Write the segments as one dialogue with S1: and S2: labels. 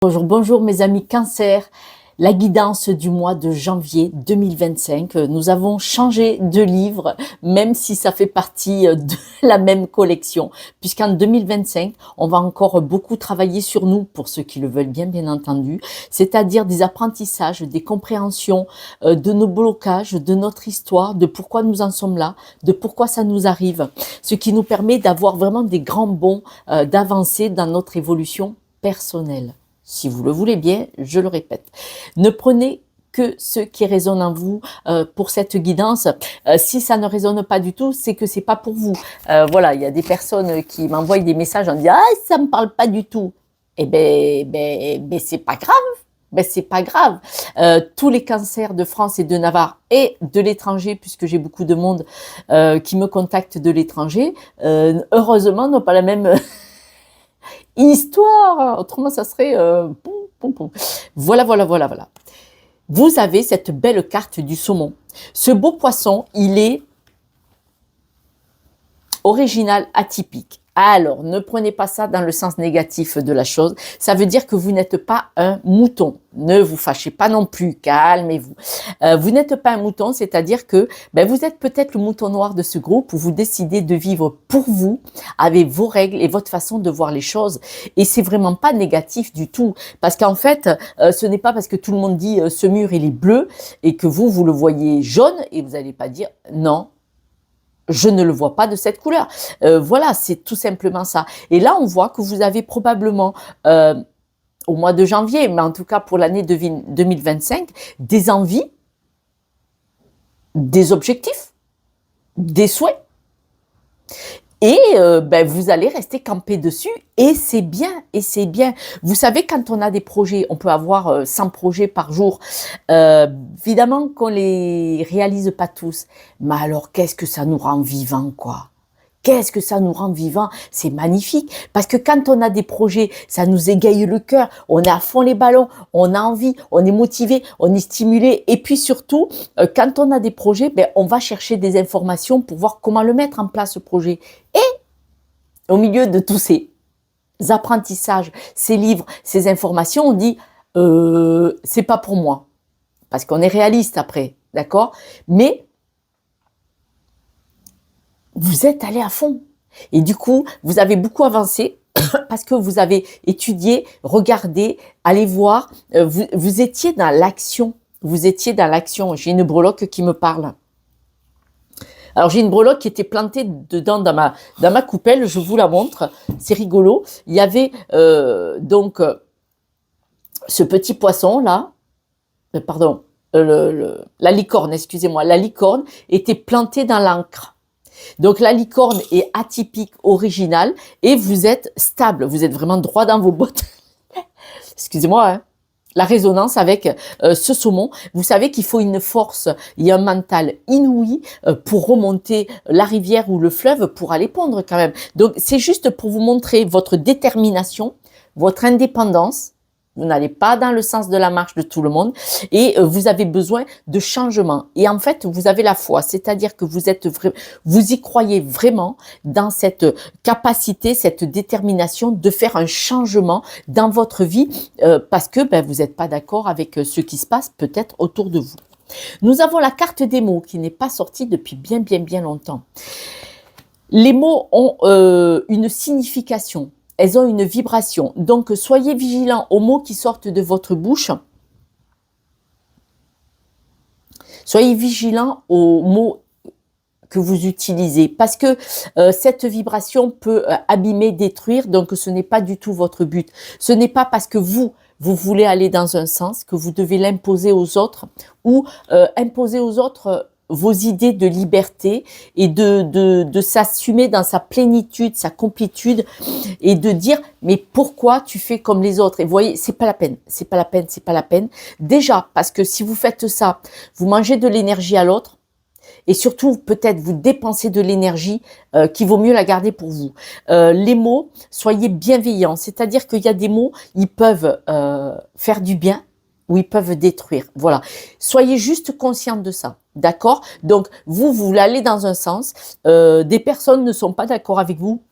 S1: Bonjour, bonjour mes amis Cancer, la guidance du mois de janvier 2025. Nous avons changé de livre, même si ça fait partie de la même collection, puisqu'en 2025, on va encore beaucoup travailler sur nous, pour ceux qui le veulent bien, bien entendu, c'est-à-dire des apprentissages, des compréhensions de nos blocages, de notre histoire, de pourquoi nous en sommes là, de pourquoi ça nous arrive, ce qui nous permet d'avoir vraiment des grands bonds d'avancer dans notre évolution personnelle. Si vous le voulez bien, je le répète. Ne prenez que ce qui résonne en vous pour cette guidance. Si ça ne résonne pas du tout, c'est que c'est pas pour vous. Voilà, il y a des personnes qui m'envoient des messages en disant « Ah, ça me parle pas du tout ». Eh ben, c'est pas grave. Ben, c'est pas grave. Tous les cancers de France et de Navarre et de l'étranger, puisque j'ai beaucoup de monde qui me contacte de l'étranger, heureusement n'ont pas la même histoire. Autrement, ça serait... Voilà, voilà, voilà, voilà. Vous avez cette belle carte du saumon. Ce beau poisson, il est original, atypique. Alors, ne prenez pas ça dans le sens négatif de la chose. Ça veut dire que vous n'êtes pas un mouton. Ne vous fâchez pas non plus, calmez-vous. Vous n'êtes pas un mouton, c'est-à-dire que vous êtes peut-être le mouton noir de ce groupe où vous décidez de vivre pour vous, avec vos règles et votre façon de voir les choses. Et c'est vraiment pas négatif du tout. Parce qu'en fait, ce n'est pas parce que tout le monde dit ce mur il est bleu et que vous le voyez jaune et vous n'allez pas dire non. Je ne le vois pas de cette couleur. Voilà, c'est tout simplement ça. Et là, on voit que vous avez probablement, au mois de janvier, mais en tout cas pour l'année 2025, des envies, des objectifs, des souhaits. Et vous allez rester campé dessus et c'est bien, et c'est bien. Vous savez, quand on a des projets, on peut avoir 100 projets par jour. Évidemment qu'on les réalise pas tous, mais alors qu'est-ce que ça nous rend vivants, quoi. Qu'est-ce que ça nous rend vivants? C'est magnifique. Parce que quand on a des projets, ça nous égaye le cœur. On est à fond les ballons. On a envie. On est motivé. On est stimulé. Et puis surtout, quand on a des projets, on va chercher des informations pour voir comment le mettre en place, ce projet. Et au milieu de tous ces apprentissages, ces livres, ces informations, on dit c'est pas pour moi. Parce qu'on est réaliste après. D'accord? Mais vous êtes allé à fond. Et du coup, vous avez beaucoup avancé parce que vous avez étudié, regardé, allé voir. Vous étiez dans l'action. Vous étiez dans l'action. J'ai une breloque qui me parle. Alors, j'ai une breloque qui était plantée dedans dans ma coupelle. Je vous la montre. C'est rigolo. Il y avait ce petit poisson là. Pardon. La licorne, excusez-moi. La licorne était plantée dans l'encre. Donc la licorne est atypique, originale et vous êtes stable, vous êtes vraiment droit dans vos bottes. Excusez-moi, hein. La résonance avec ce saumon, vous savez qu'il faut une force et un mental inouï pour remonter la rivière ou le fleuve pour aller pondre quand même. Donc c'est juste pour vous montrer votre détermination, votre indépendance. Vous n'allez pas dans le sens de la marche de tout le monde et vous avez besoin de changement. Et en fait, vous avez la foi, c'est-à-dire que vous y croyez vraiment dans cette capacité, cette détermination de faire un changement dans votre vie parce que vous n'êtes pas d'accord avec ce qui se passe peut-être autour de vous. Nous avons la carte des mots qui n'est pas sortie depuis bien, bien, bien longtemps. Les mots ont une signification. Elles ont une vibration. Donc, soyez vigilants aux mots qui sortent de votre bouche. Soyez vigilants aux mots que vous utilisez. Parce que cette vibration peut abîmer, détruire. Donc, ce n'est pas du tout votre but. Ce n'est pas parce que vous voulez aller dans un sens que vous devez l'imposer aux autres ou imposer aux autres vos idées de liberté et de s'assumer dans sa plénitude, sa complétude et de dire mais pourquoi tu fais comme les autres? Et vous voyez, c'est pas la peine, c'est pas la peine, c'est pas la peine. Déjà parce que si vous faites ça, vous mangez de l'énergie à l'autre et surtout peut-être vous dépensez de l'énergie qui vaut mieux la garder pour vous. Les mots, soyez bienveillants, c'est-à-dire qu'il y a des mots, ils peuvent faire du bien ou ils peuvent détruire. Voilà. Soyez juste conscient de ça. D'accord? Donc, vous voulez aller dans un sens. Des personnes ne sont pas d'accord avec vous.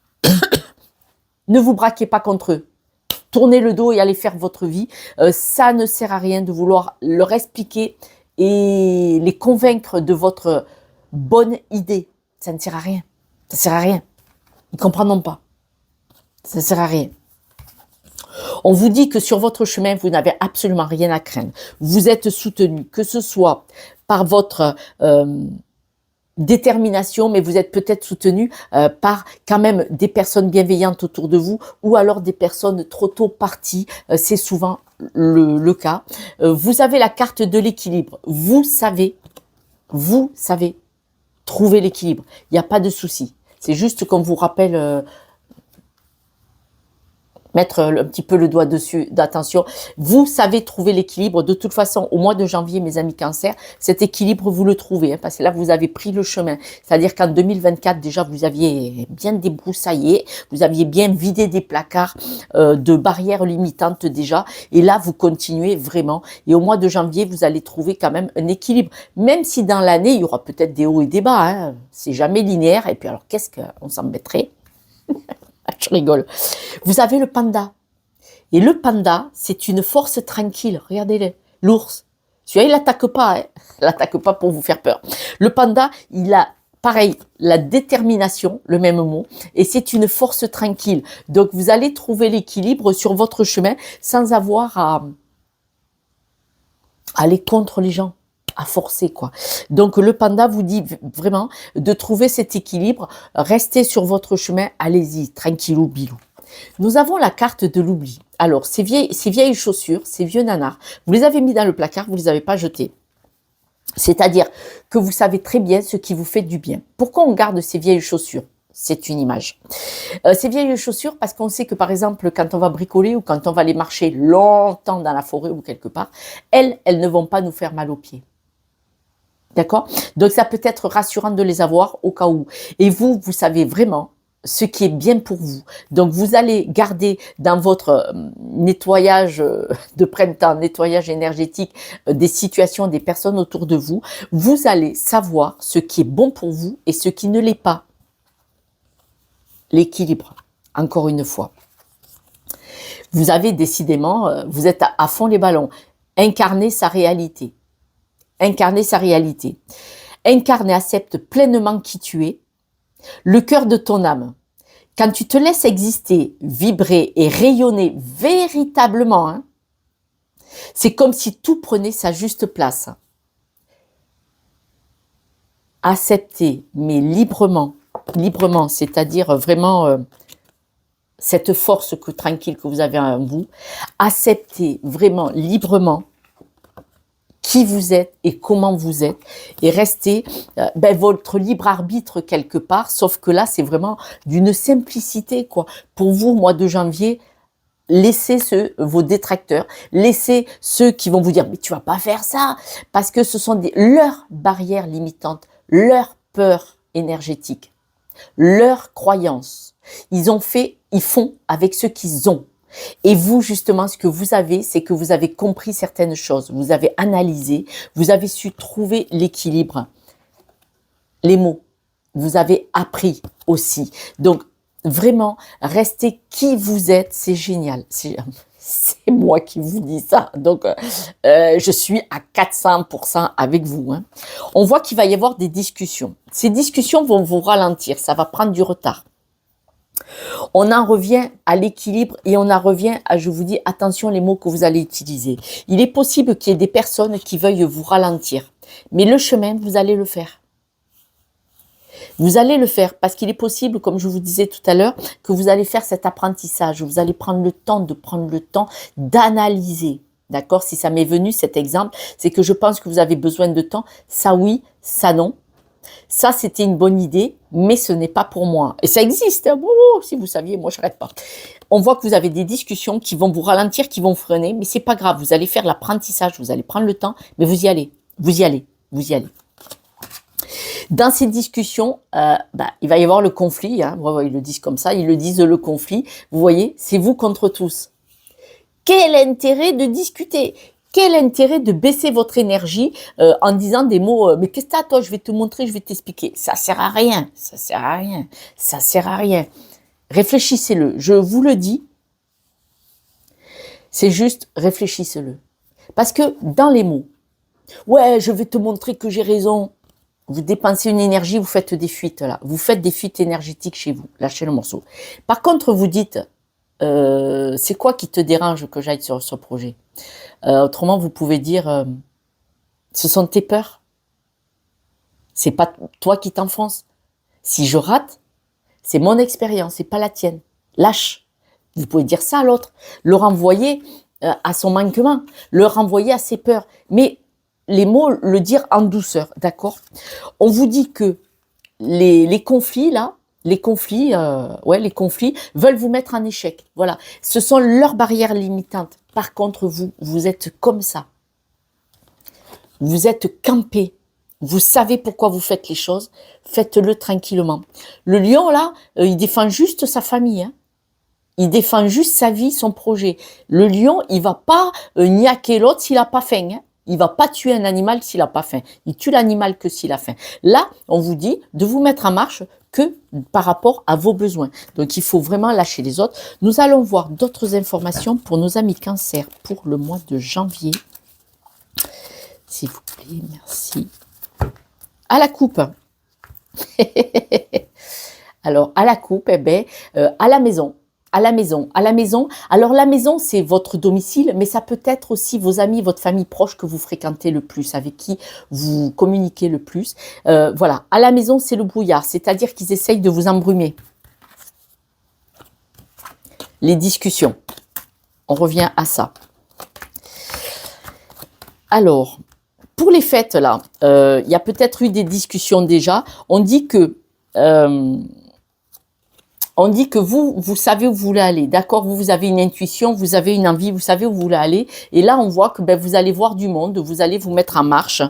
S1: Ne vous braquez pas contre eux. tourner le dos et aller faire votre vie. Ça ne sert à rien de vouloir leur expliquer et les convaincre de votre bonne idée. Ça ne sert à rien. Ça ne sert à rien. Ils ne comprendront pas. Ça ne sert à rien. On vous dit que sur votre chemin, vous n'avez absolument rien à craindre. Vous êtes soutenu, que ce soit par votre détermination, mais vous êtes peut-être soutenu par quand même des personnes bienveillantes autour de vous ou alors des personnes trop tôt parties. C'est souvent le cas. Vous avez la carte de l'équilibre. Vous savez trouver l'équilibre. Il n'y a pas de souci. C'est juste qu'on vous rappelle... mettre un petit peu le doigt dessus, d'attention. Vous savez trouver l'équilibre. De toute façon, au mois de janvier, mes amis Cancer, cet équilibre, vous le trouvez, hein, parce que là, vous avez pris le chemin. C'est-à-dire qu'en 2024, déjà, vous aviez bien débroussaillé, vous aviez bien vidé des placards de barrières limitantes déjà. Et là, vous continuez vraiment. Et au mois de janvier, vous allez trouver quand même un équilibre. Même si dans l'année, il y aura peut-être des hauts et des bas. Hein. C'est jamais linéaire. Et puis alors, qu'est-ce qu'on s'embêterait? Je rigole. Vous avez le panda. Et le panda, c'est une force tranquille. Regardez-le. L'ours. Celui-là, il n'attaque pas. Hein. Il n'attaque pas pour vous faire peur. Le panda, il a, pareil, la détermination, le même mot. Et c'est une force tranquille. Donc, vous allez trouver l'équilibre sur votre chemin sans avoir à aller contre les gens, à forcer, quoi. Donc, le panda vous dit vraiment de trouver cet équilibre. Restez sur votre chemin. Allez-y, tranquillou, bilou. Nous avons la carte de l'oubli. Alors, ces vieilles chaussures, ces vieux nanars, vous les avez mis dans le placard, vous ne les avez pas jetés. C'est-à-dire que vous savez très bien ce qui vous fait du bien. Pourquoi on garde ces vieilles chaussures? C'est une image. Ces vieilles chaussures, parce qu'on sait que, par exemple, quand on va bricoler ou quand on va aller marcher longtemps dans la forêt ou quelque part, elles ne vont pas nous faire mal aux pieds. D'accord? Donc, ça peut être rassurant de les avoir au cas où. Et vous savez vraiment ce qui est bien pour vous. Donc, vous allez garder dans votre nettoyage de printemps, nettoyage énergétique des situations, des personnes autour de vous. Vous allez savoir ce qui est bon pour vous et ce qui ne l'est pas. L'équilibre, encore une fois. Vous avez décidément, vous êtes à fond les ballons. Incarner sa réalité. Incarner sa réalité. Incarne et accepte pleinement qui tu es. Le cœur de ton âme. Quand tu te laisses exister, vibrer et rayonner véritablement, hein, c'est comme si tout prenait sa juste place. Accepter, mais librement, c'est-à-dire vraiment cette force tranquille que vous avez en vous. Accepter vraiment librement qui vous êtes et comment vous êtes, et rester votre libre arbitre quelque part, sauf que là, c'est vraiment d'une simplicité, quoi. Pour vous, mois de janvier, laissez vos détracteurs, laissez ceux qui vont vous dire « mais tu vas pas faire ça », parce que ce sont leurs barrières limitantes, leurs peurs énergétiques, leurs croyances. Ils font avec ce qu'ils ont. Et vous, justement, ce que vous avez, c'est que vous avez compris certaines choses, vous avez analysé, vous avez su trouver l'équilibre. Les mots, vous avez appris aussi. Donc, vraiment, restez qui vous êtes, c'est génial. C'est moi qui vous dis ça. Donc, je suis à 400% avec vous. Hein. On voit qu'il va y avoir des discussions. Ces discussions vont vous ralentir, ça va prendre du retard. On en revient à l'équilibre et on en revient à, je vous dis, attention les mots que vous allez utiliser. Il est possible qu'il y ait des personnes qui veuillent vous ralentir. Mais le chemin, vous allez le faire. Vous allez le faire parce qu'il est possible, comme je vous disais tout à l'heure, que vous allez faire cet apprentissage. Vous allez prendre le temps d'analyser. D'accord? Si ça m'est venu cet exemple, c'est que je pense que vous avez besoin de temps. Ça oui, ça non. Ça, c'était une bonne idée, mais ce n'est pas pour moi. Et ça existe, hein. Si vous saviez, moi, je n'arrête pas. On voit que vous avez des discussions qui vont vous ralentir, qui vont freiner, mais c'est pas grave. Vous allez faire l'apprentissage, vous allez prendre le temps, mais vous y allez, vous y allez, vous y allez. Dans ces discussions, il va y avoir le conflit. Hein. Ils le disent comme ça, ils le disent le conflit. Vous voyez, c'est vous contre tous. Quel intérêt de discuter ? Quel intérêt de baisser votre énergie en disant des mots mais qu'est-ce que t'as toi, je vais te montrer, je vais t'expliquer. Ça sert à rien, ça sert à rien, ça sert à rien. Réfléchissez-le, je vous le dis. C'est juste, réfléchissez-le. Parce que dans les mots, ouais, je vais te montrer que j'ai raison. Vous dépensez une énergie, vous faites des fuites là. Vous faites des fuites énergétiques chez vous. Lâchez le morceau. Par contre, vous dites, c'est quoi qui te dérange que j'aille sur ce projet? Autrement, vous pouvez dire, ce sont tes peurs. C'est pas toi qui t'enfonces. Si je rate, c'est mon expérience, c'est pas la tienne. Lâche. Vous pouvez dire ça à l'autre. Le renvoyer à son manquement. Le renvoyer à ses peurs. Mais les mots, le dire en douceur, d'accord? On vous dit que les conflits, là, les conflits veulent vous mettre en échec. Voilà. Ce sont leurs barrières limitantes. Par contre, vous êtes comme ça. Vous êtes campé. Vous savez pourquoi vous faites les choses. Faites-le tranquillement. Le lion, là, il défend juste sa famille. Hein. Il défend juste sa vie, son projet. Le lion, il va pas niaquer l'autre s'il a pas faim. Hein. Il va pas tuer un animal s'il a pas faim. Il tue l'animal que s'il a faim. Là, on vous dit de vous mettre en marche que par rapport à vos besoins. Donc, il faut vraiment lâcher les autres. Nous allons voir d'autres informations pour nos amis Cancer pour le mois de janvier. S'il vous plaît, merci. À la coupe. Alors, à la coupe, à la maison. À la maison. Alors, la maison, c'est votre domicile, mais ça peut être aussi vos amis, votre famille proche que vous fréquentez le plus, avec qui vous communiquez le plus. Voilà. À la maison, c'est le brouillard, c'est-à-dire qu'ils essayent de vous embrumer. Les discussions. On revient à ça. Alors, pour les fêtes, là, il y a peut-être eu des discussions déjà. On dit que vous savez où vous voulez aller, d'accord? Vous avez une intuition, vous avez une envie, vous savez où vous voulez aller. Et là, on voit que vous allez voir du monde, vous allez vous mettre en marche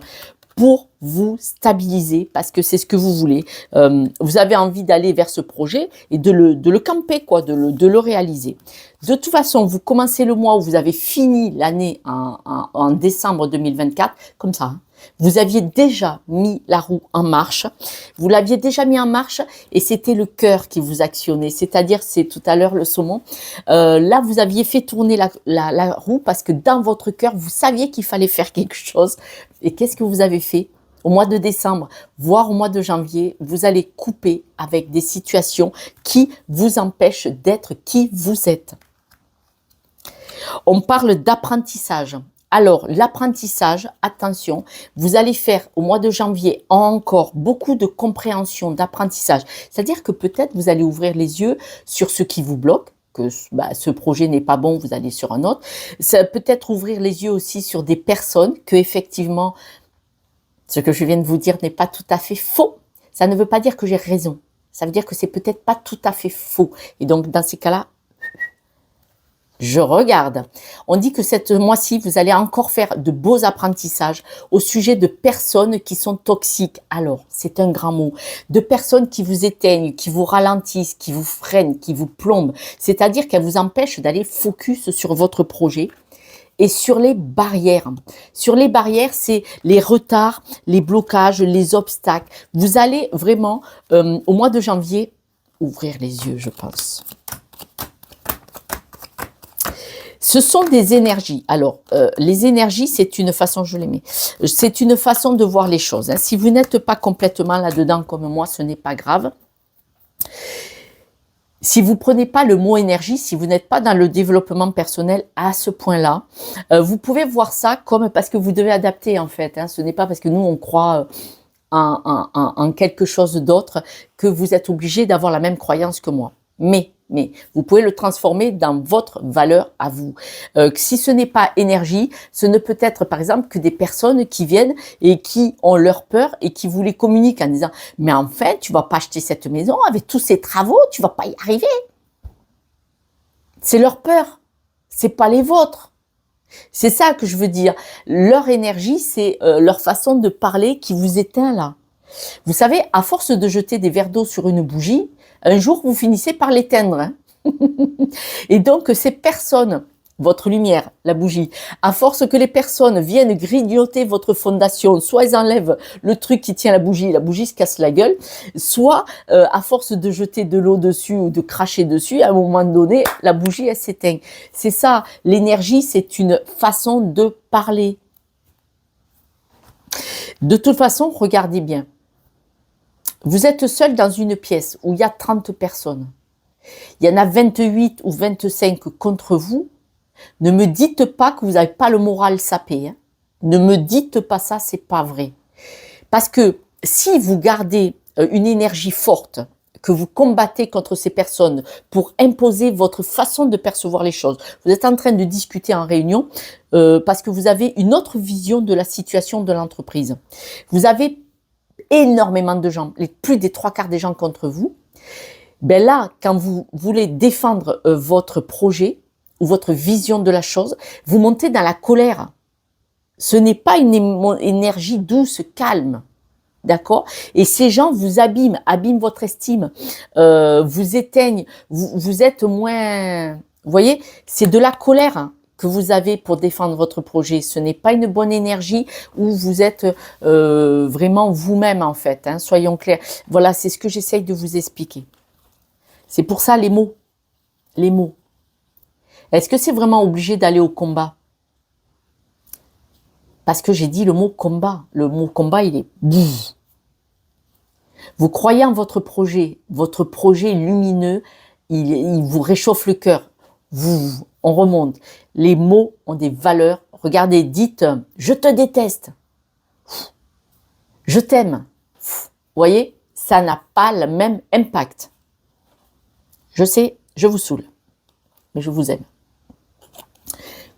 S1: pour vous stabiliser, parce que c'est ce que vous voulez. Vous avez envie d'aller vers ce projet et de le camper, quoi, de le réaliser. De toute façon, vous commencez le mois où vous avez fini l'année en décembre 2024, comme ça. Hein. Vous aviez déjà mis la roue en marche, vous l'aviez déjà mis en marche et c'était le cœur qui vous actionnait, c'est-à-dire, c'est tout à l'heure le saumon, là vous aviez fait tourner la roue parce que dans votre cœur, vous saviez qu'il fallait faire quelque chose. Et qu'est-ce que vous avez fait? Au mois de décembre, voire au mois de janvier, vous allez couper avec des situations qui vous empêchent d'être qui vous êtes. On parle d'apprentissage. Alors, l'apprentissage, attention, vous allez faire au mois de janvier encore beaucoup de compréhension, d'apprentissage. C'est-à-dire que peut-être vous allez ouvrir les yeux sur ce qui vous bloque, que ce projet n'est pas bon, vous allez sur un autre. Ça peut être ouvrir les yeux aussi sur des personnes que effectivement, ce que je viens de vous dire n'est pas tout à fait faux. Ça ne veut pas dire que j'ai raison. Ça veut dire que c'est peut-être pas tout à fait faux. Et donc, dans ces cas-là, je regarde. On dit que cette mois-ci, vous allez encore faire de beaux apprentissages au sujet de personnes qui sont toxiques. Alors, c'est un grand mot. De personnes qui vous éteignent, qui vous ralentissent, qui vous freinent, qui vous plombent. C'est-à-dire qu'elles vous empêchent d'aller focus sur votre projet. Et sur les barrières. Sur les barrières, c'est les retards, les blocages, les obstacles. Vous allez vraiment, au mois de janvier, ouvrir les yeux, je pense. Ce sont des énergies. Alors, les énergies, c'est une façon, je les mets, c'est une façon de voir les choses. Hein. Si vous n'êtes pas complètement là-dedans comme moi, ce n'est pas grave. Si vous prenez pas le mot énergie, si vous n'êtes pas dans le développement personnel à ce point-là, vous pouvez voir ça comme parce que vous devez adapter en fait. Hein. Ce n'est pas parce que nous, on croit en quelque chose d'autre que vous êtes obligé d'avoir la même croyance que moi. Mais vous pouvez le transformer dans votre valeur à vous. Si ce n'est pas énergie, ce ne peut être par exemple que des personnes qui viennent et qui ont leur peur et qui vous les communiquent en disant « Mais enfin, tu vas pas acheter cette maison avec tous ces travaux, tu vas pas y arriver. » C'est leur peur, c'est pas les vôtres. C'est ça que je veux dire. Leur énergie, c'est leur façon de parler qui vous éteint là. Vous savez, à force de jeter des verres d'eau sur une bougie, un jour, vous finissez par l'éteindre. Hein. Et donc, ces personnes votre lumière, la bougie. À force que les personnes viennent grignoter votre fondation, soit elles enlèvent le truc qui tient la bougie se casse la gueule, soit à force de jeter de l'eau dessus ou de cracher dessus, à un moment donné, la bougie, elle s'éteint. C'est ça, l'énergie, c'est une façon de parler. De toute façon, regardez bien. Vous êtes seul dans une pièce où il y a 30 personnes. Il y en a 28 ou 25 contre vous. Ne me dites pas que vous n'avez pas le moral sapé. Hein. Ne me dites pas ça, c'est pas vrai. Parce que si vous gardez une énergie forte, que vous combattez contre ces personnes pour imposer votre façon de percevoir les choses, vous êtes en train de discuter en réunion parce que vous avez une autre vision de la situation de l'entreprise. Vous avez énormément de gens, plus des 3/4 des gens contre vous. Ben là, quand vous voulez défendre votre projet ou votre vision de la chose, vous montez dans la colère. Ce n'est pas une énergie douce, calme. D'accord? Et ces gens vous abîment votre estime, vous éteignent, vous êtes moins... Vous voyez, c'est de la colère que vous avez pour défendre votre projet. Ce n'est pas une bonne énergie où vous êtes vraiment vous-même en fait. Hein, soyons clairs. Voilà, c'est ce que j'essaye de vous expliquer. C'est pour ça les mots. Les mots. Est-ce que c'est vraiment obligé d'aller au combat? Parce que j'ai dit le mot combat. Le mot combat, il est... Vous croyez en votre projet lumineux, il vous réchauffe le cœur. On remonte. Les mots ont des valeurs. Regardez, dites « je te déteste »,« je t'aime ». Vous voyez, ça n'a pas le même impact. Je sais, je vous saoule, mais je vous aime.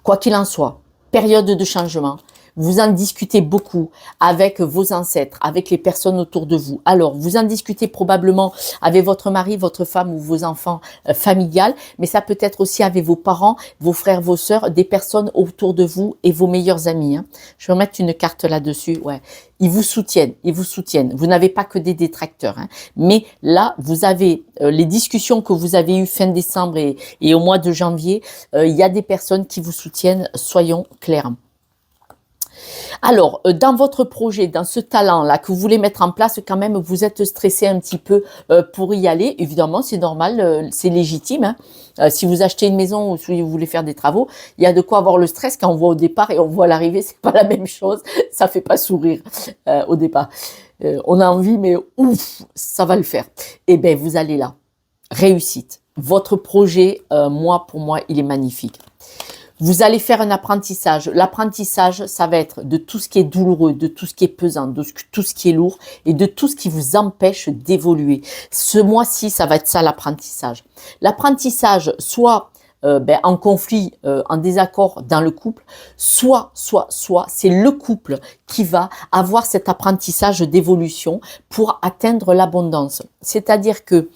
S1: Quoi qu'il en soit, période de changement, vous en discutez beaucoup avec vos ancêtres, avec les personnes autour de vous. Alors, vous en discutez probablement avec votre mari, votre femme ou vos enfants familiales, mais ça peut être aussi avec vos parents, vos frères, vos sœurs, des personnes autour de vous et vos meilleurs amis. Hein. Je vais mettre une carte là-dessus. Ouais. Ils vous soutiennent, ils vous soutiennent. Vous n'avez pas que des détracteurs. Hein. Mais là, vous avez les discussions que vous avez eues fin décembre et au mois de janvier, il y a des personnes qui vous soutiennent, soyons clairs. Alors, dans votre projet, dans ce talent-là que vous voulez mettre en place, quand même, vous êtes stressé un petit peu pour y aller. Évidemment, c'est normal, c'est légitime. Hein. Si vous achetez une maison ou si vous voulez faire des travaux, il y a de quoi avoir le stress quand on voit au départ et on voit à l'arrivée, c'est pas la même chose. Ça fait pas sourire au départ. On a envie, mais ouf, ça va le faire. Eh bien, vous allez là. Réussite. Votre projet, pour moi, il est magnifique. Vous allez faire un apprentissage. L'apprentissage, ça va être de tout ce qui est douloureux, de tout ce qui est pesant, de tout ce qui est lourd et de tout ce qui vous empêche d'évoluer. Ce mois-ci, ça va être ça l'apprentissage. L'apprentissage, soit en conflit, en désaccord dans le couple, soit c'est le couple qui va avoir cet apprentissage d'évolution pour atteindre l'abondance. C'est-à-dire que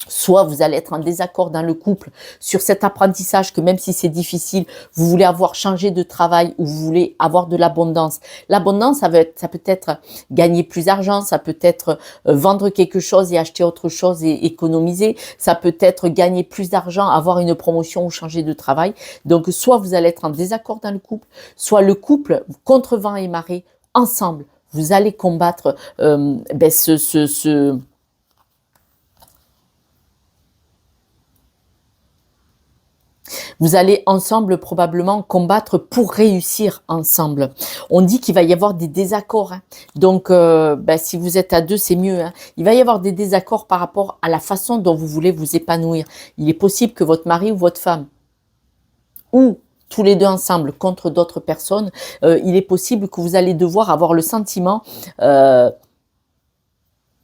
S1: soit vous allez être en désaccord dans le couple sur cet apprentissage que même si c'est difficile, vous voulez avoir changé de travail ou vous voulez avoir de l'abondance. L'abondance, ça peut être gagner plus d'argent, ça peut être vendre quelque chose et acheter autre chose et économiser. Ça peut être gagner plus d'argent, avoir une promotion ou changer de travail. Donc, soit vous allez être en désaccord dans le couple, soit le couple, contre vent et marée, ensemble, vous allez combattre Vous allez ensemble probablement combattre pour réussir ensemble. On dit qu'il va y avoir des désaccords. Hein. Donc, si vous êtes à deux, c'est mieux. Hein. Il va y avoir des désaccords par rapport à la façon dont vous voulez vous épanouir. Il est possible que votre mari ou votre femme, ou tous les deux ensemble contre d'autres personnes, il est possible que vous allez devoir avoir le sentiment...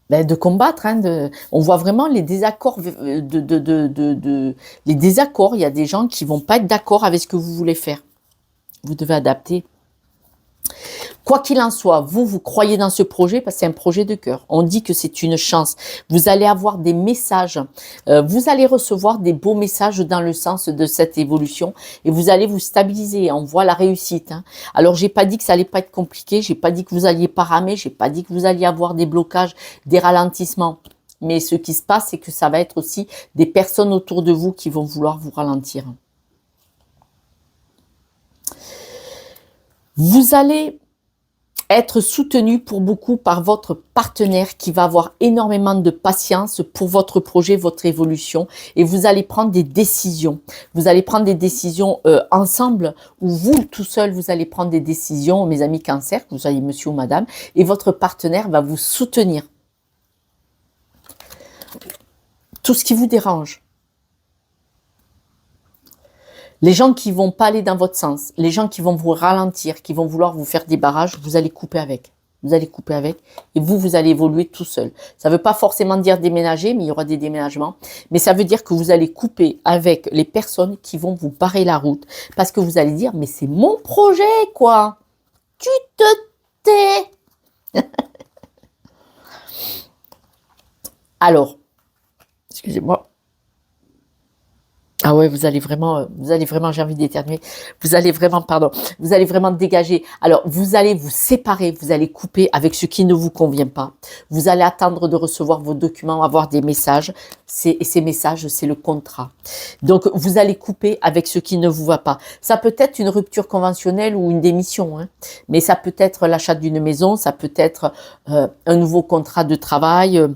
S1: de combattre, hein, on voit vraiment les désaccords, les désaccords. Il y a des gens qui vont pas être d'accord avec ce que vous voulez faire. Vous devez adapter. Quoi qu'il en soit, vous croyez dans ce projet parce que c'est un projet de cœur. On dit que c'est une chance. Vous allez avoir des messages, vous allez recevoir des beaux messages dans le sens de cette évolution et vous allez vous stabiliser. On voit la réussite. Hein. Alors, j'ai pas dit que ça allait pas être compliqué, j'ai pas dit que vous alliez pas ramer, j'ai pas dit que vous alliez avoir des blocages, des ralentissements. Mais ce qui se passe, c'est que ça va être aussi des personnes autour de vous qui vont vouloir vous ralentir. Vous allez être soutenu pour beaucoup par votre partenaire qui va avoir énormément de patience pour votre projet, votre évolution, et vous allez prendre des décisions. Vous allez prendre des décisions ensemble, ou vous tout seul, vous allez prendre des décisions, mes amis cancer, que vous soyez monsieur ou madame, et votre partenaire va vous soutenir. Tout ce qui vous dérange. Les gens qui vont pas aller dans votre sens, les gens qui vont vous ralentir, qui vont vouloir vous faire des barrages, vous allez couper avec. Vous allez couper avec et vous allez évoluer tout seul. Ça ne veut pas forcément dire déménager, mais il y aura des déménagements. Mais ça veut dire que vous allez couper avec les personnes qui vont vous barrer la route. Parce que vous allez dire, mais c'est mon projet, quoi. Tu te tais. Alors, excusez-moi. Ah ouais, vous allez vraiment, j'ai envie d'éternuer. Vous allez vraiment dégager. Alors, vous allez vous séparer, vous allez couper avec ce qui ne vous convient pas. Vous allez attendre de recevoir vos documents, avoir des messages. Et ces messages, c'est le contrat. Donc, vous allez couper avec ce qui ne vous va pas. Ça peut être une rupture conventionnelle ou une démission, hein. Mais ça peut être l'achat d'une maison, ça peut être un nouveau contrat de travail.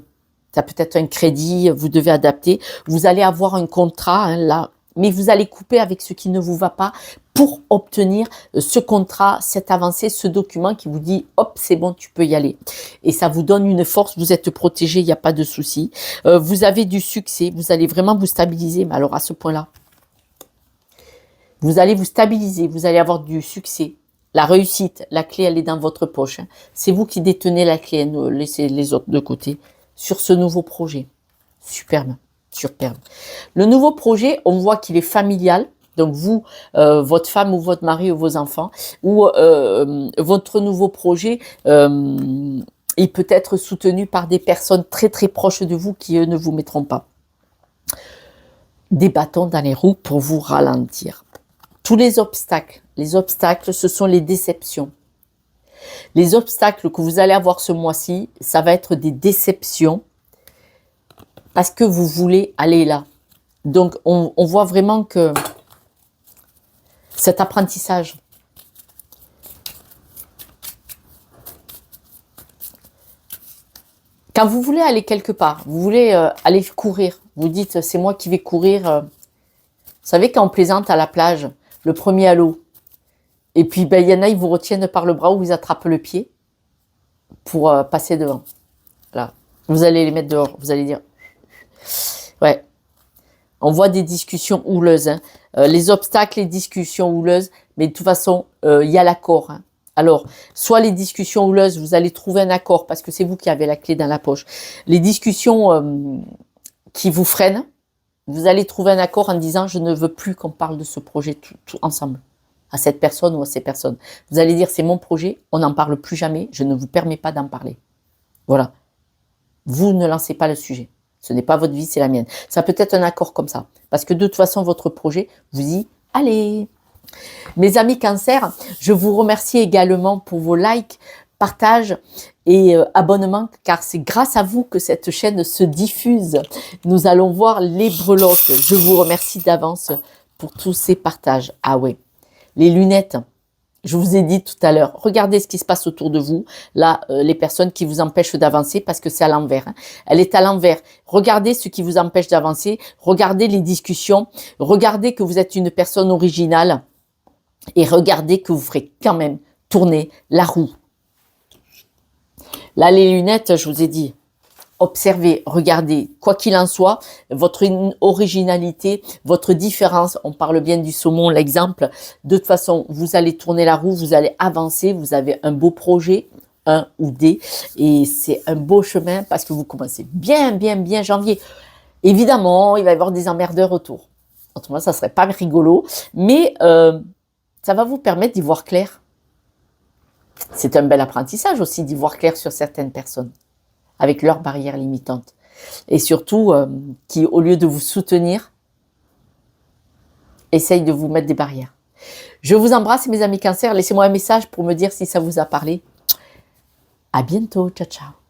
S1: Ça peut être un crédit, vous devez adapter. Vous allez avoir un contrat, hein, là, mais vous allez couper avec ce qui ne vous va pas pour obtenir ce contrat, cette avancée, ce document qui vous dit « hop, c'est bon, tu peux y aller ». Et ça vous donne une force, vous êtes protégé, il n'y a pas de souci. Vous avez du succès, vous allez vraiment vous stabiliser, mais alors à ce point-là, vous allez vous stabiliser, vous allez avoir du succès. La réussite, la clé, elle est dans votre poche, hein. C'est vous qui détenez la clé, laissez les autres de côté. Sur ce nouveau projet. Superbe, superbe. Le nouveau projet, on voit qu'il est familial. Donc vous, votre femme ou votre mari ou vos enfants, ou votre nouveau projet, il peut être soutenu par des personnes très très proches de vous qui eux ne vous mettront pas des bâtons dans les roues pour vous ralentir. Tous les obstacles, ce sont les déceptions. Les obstacles que vous allez avoir ce mois-ci, ça va être des déceptions parce que vous voulez aller là. Donc, on voit vraiment que cet apprentissage, quand vous voulez aller quelque part, vous voulez aller courir, vous dites c'est moi qui vais courir. Vous savez quand on plaisante à la plage, le premier à l'eau, et puis, ben, il y en a, ils vous retiennent par le bras ou ils attrapent le pied pour passer devant. Là. Vous allez les mettre dehors. Vous allez dire... Ouais. On voit des discussions houleuses. Hein. Les obstacles, les discussions houleuses. Mais de toute façon, il y a l'accord. Hein. Alors, soit les discussions houleuses, vous allez trouver un accord parce que c'est vous qui avez la clé dans la poche. Les discussions qui vous freinent, vous allez trouver un accord en disant « Je ne veux plus qu'on parle de ce projet tout ensemble ». À cette personne ou à ces personnes. Vous allez dire, c'est mon projet, on n'en parle plus jamais, je ne vous permets pas d'en parler. Voilà. Vous ne lancez pas le sujet. Ce n'est pas votre vie, c'est la mienne. Ça peut être un accord comme ça. Parce que de toute façon, votre projet, vous y allez. Mes amis cancer, je vous remercie également pour vos likes, partages et abonnements, car c'est grâce à vous que cette chaîne se diffuse. Nous allons voir les breloques. Je vous remercie d'avance pour tous ces partages. Ah ouais. Les lunettes, je vous ai dit tout à l'heure, regardez ce qui se passe autour de vous. Là, les personnes qui vous empêchent d'avancer parce que c'est à l'envers. Hein. Elle est à l'envers. Regardez ce qui vous empêche d'avancer. Regardez les discussions. Regardez que vous êtes une personne originale. Et regardez que vous ferez quand même tourner la roue. Là, les lunettes, je vous ai dit, observez, regardez, quoi qu'il en soit, votre originalité, votre différence, on parle bien du saumon, l'exemple, de toute façon, vous allez tourner la roue, vous allez avancer, vous avez un beau projet, un ou des, et c'est un beau chemin parce que vous commencez bien janvier. Évidemment, il va y avoir des emmerdeurs autour. Autrement, ça serait pas rigolo, mais ça va vous permettre d'y voir clair. C'est un bel apprentissage aussi d'y voir clair sur certaines personnes, avec leurs barrières limitantes. Et surtout, qui, au lieu de vous soutenir, essayent de vous mettre des barrières. Je vous embrasse, mes amis cancer. Laissez-moi un message pour me dire si ça vous a parlé. À bientôt. Ciao, ciao.